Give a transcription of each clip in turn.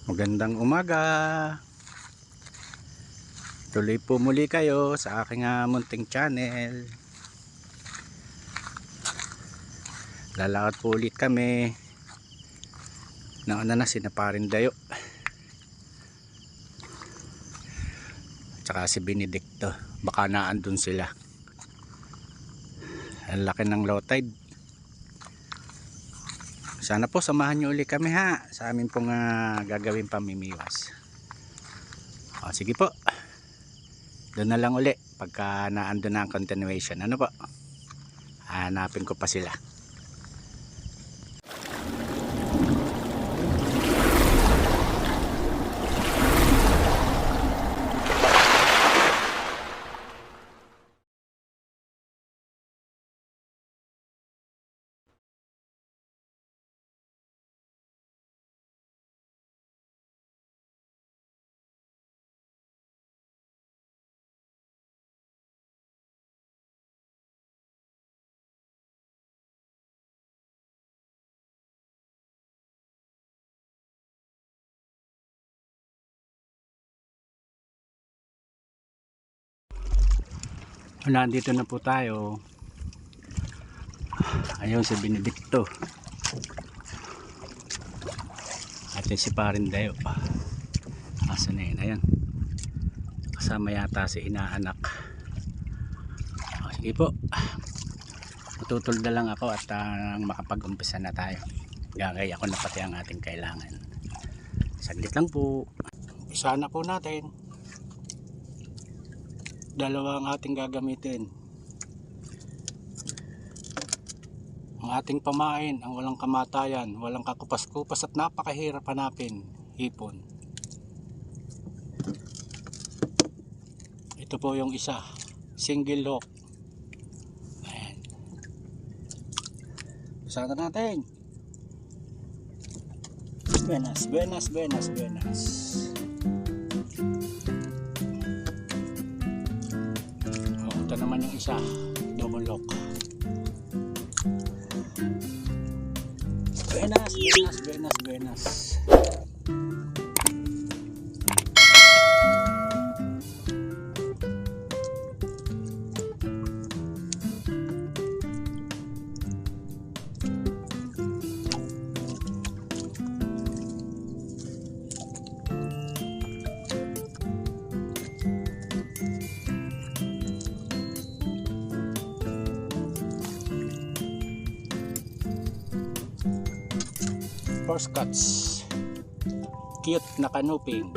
Magandang umaga. Tuloy po muli kayo sa aking munting channel. Lalakad po ulit kami. Nauna na si Parindayo tsaka si Benedicto. Baka naandun sila. Ang laki ng low tide. Sana po samahan nyo ulit kami ha sa amin pong gagawin pamimiwas. Sige po, doon na lang uli pagka naandun na ang continuation. Ano po, hanapin ko pa sila. Nandito na po tayo. Ayun si Benedicto at si Parindayo. Asan na yun? Ayan, kasama yata si inaanak. Sige po, matutol na lang ako at makapag-umpisa na tayo. Gagay ako na pati ang ating kailangan. Saglit lang po. Umpisa na po natin. Dalawa ang ating gagamitin. Ang ating pamain, ang walang kamatayan, walang kakupas-kupas at napakahirap hanapin, hipon. Ito po yung isa, single hook. Ayan. Usahan natin. Buenas, buenas, buenas, buenas. Ito naman yung isa, double lock. Buenas, buenas, buenas, buenas. Horse cuts, cute na kanuping.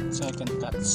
Second cuts.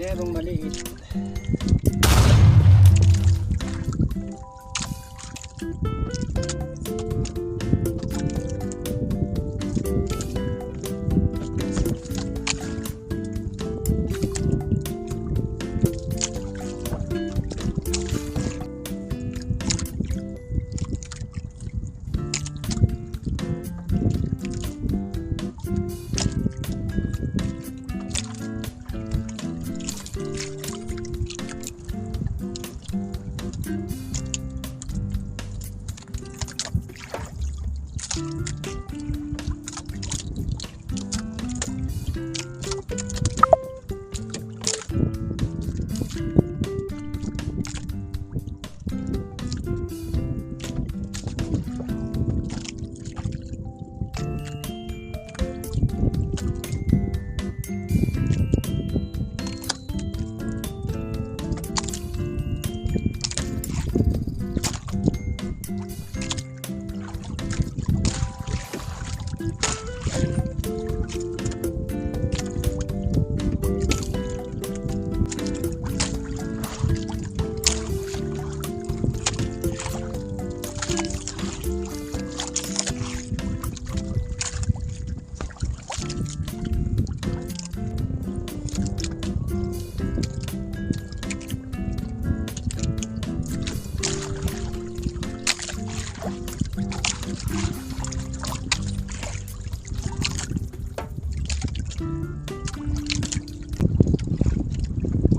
Merong maliit.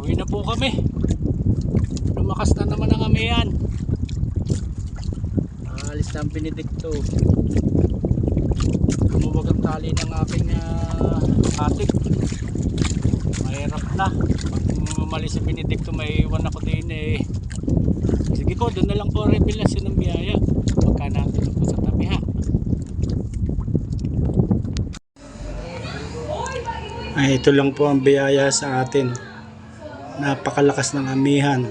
Uwi na po kami. Lumakas na naman ang amihan. Alis na ang Benedicto. Lumuwag ang tali ng aking atik. Mahirap na. Pag umalis si Benedicto, may iwan ako din eh. Sige po, doon na lang po revelasyon ng biyaya. Pagka natin po sa tabi ha. Ay, ito lang po ang biyaya sa atin. Napakalakas ng amihan.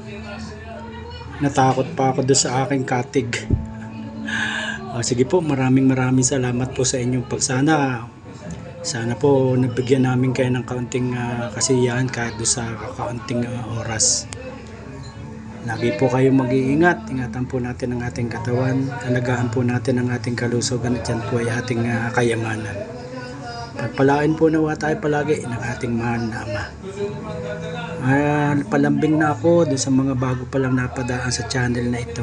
Natakot pa ako doon sa aking katig. Sige po, maraming salamat po sa inyong pagsana. Sana po nabigyan namin kayo ng kaunting kasiyahan kahit doon sa kaunting oras. Lagi po kayo mag-iingat. Ingatan po natin ang ating katawan. Alagaan po natin ang ating kalusugan at yan po ay ating kayamanan. Pagpalain po nawa tayo palagi ng ating mahal na Ama. Palambing na ako doon sa mga bago pa lang napadaan sa channel na ito.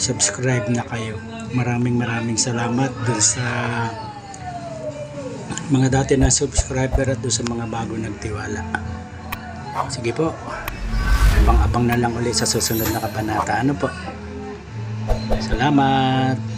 Subscribe na kayo. Maraming salamat doon sa mga dati na subscriber at doon sa mga bago nagtiwala. Sige po, abang-abang na lang ulit sa susunod na kabanata. Ano po? Salamat!